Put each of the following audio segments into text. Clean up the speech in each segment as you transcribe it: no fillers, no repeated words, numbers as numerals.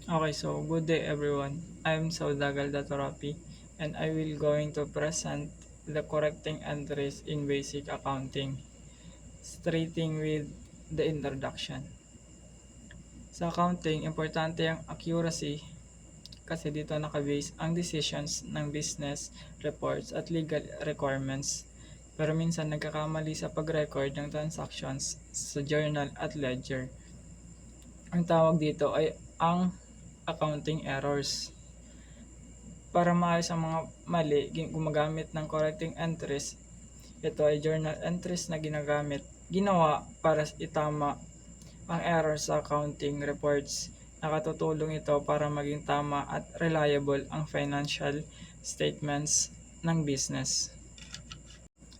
Okay, so good day everyone. I'm Saudagal Datorapi and I will going to present the correcting entries in basic accounting, starting with the introduction. Sa accounting, importante ang accuracy kasi dito nakabase ang decisions ng business reports at legal requirements. Pero minsan nagkakamali sa pag-record ng transactions sa journal at ledger. Ang tawag dito ay ang accounting errors. Para maayos ang mga mali, gumagamit ng correcting entries. Ito ay journal entries na ginawa para itama ang error sa accounting reports. Nakatutulong ito para maging tama at reliable ang financial statements ng business.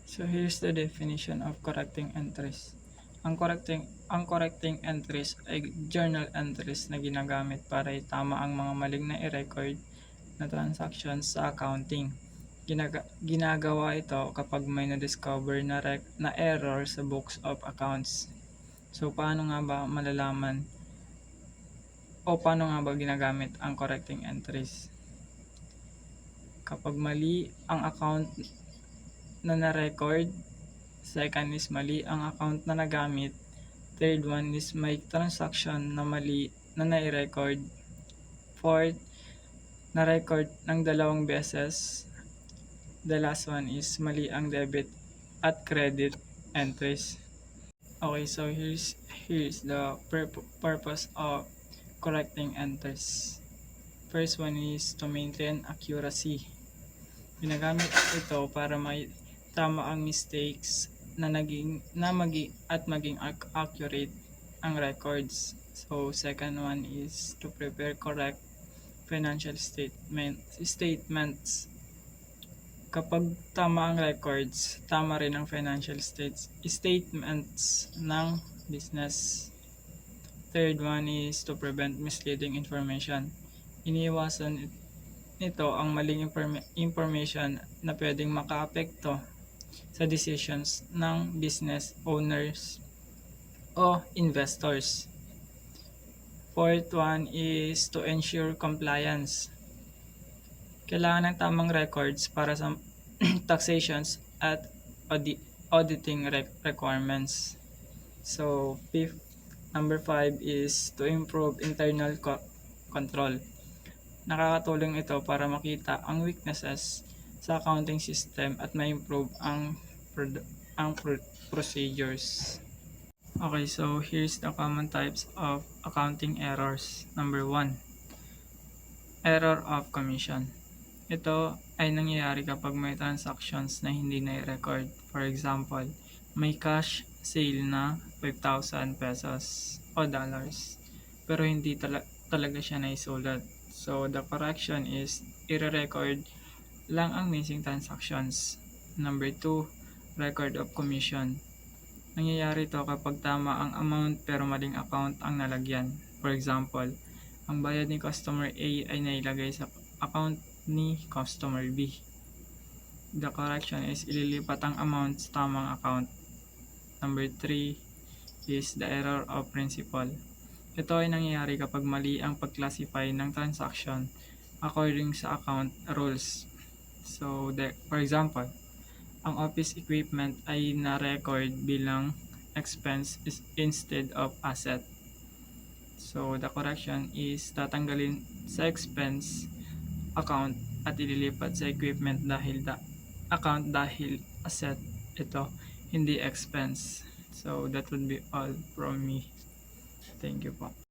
So here's the definition of correcting entries. Ang correcting entries ay journal entries na ginagamit para itama ang mga maling na i-record na transactions sa accounting. Ginagawa ito kapag may na-discover na error sa books of accounts. So paano nga ba malalaman o paano nga ba ginagamit ang correcting entries? Kapag mali ang account na na-record, second is mali ang account na nagamit, third one is may transaction na mali na nai-record, fourth, na-record ng dalawang beses, the last one is mali ang debit at credit entries. Okay, so here's the purpose of correcting entries. First one is to maintain accuracy. Ginagamit ito para may tama ang mistakes na maging accurate ang records. So second one is to prepare correct financial statements. Kapag tama ang records, tama rin ang financial statements ng business. Third one is to prevent misleading information. Iniiwasan nito ang maling information na pwedeng makaapekto sa decisions ng business owners o investors. Fourth one is to ensure compliance. Kailangan ng tamang records para sa taxations at auditing requirements. So, number 5 is to improve internal control. Nakakatulong ito para makita ang weaknesses sa accounting system at ma-improve ang procedures. Okay, so here's the common types of accounting errors. Number 1, error of commission. Ito ay nangyayari kapag may transactions na hindi na-record. For example, may cash sale na 5,000 pesos o dollars pero hindi talaga siya naisulat. So the correction is i-record lang ang missing transactions. Number 2, record of commission. Nangyayari ito kapag tama ang amount pero maling account ang nalagyan. For example, ang bayad ni customer A ay nailagay sa account ni customer B. The correction is ililipat ang amount sa tamang account. Number 3 is the error of principal. Ito ay nangyayari kapag mali ang pag-classify ng transaction according sa account rules. So, for example, ang office equipment ay na-record bilang expense instead of asset. So, the correction is tatanggalin sa expense account at ililipat sa equipment dahil asset ito, hindi expense. So, that would be all from me. Thank you po.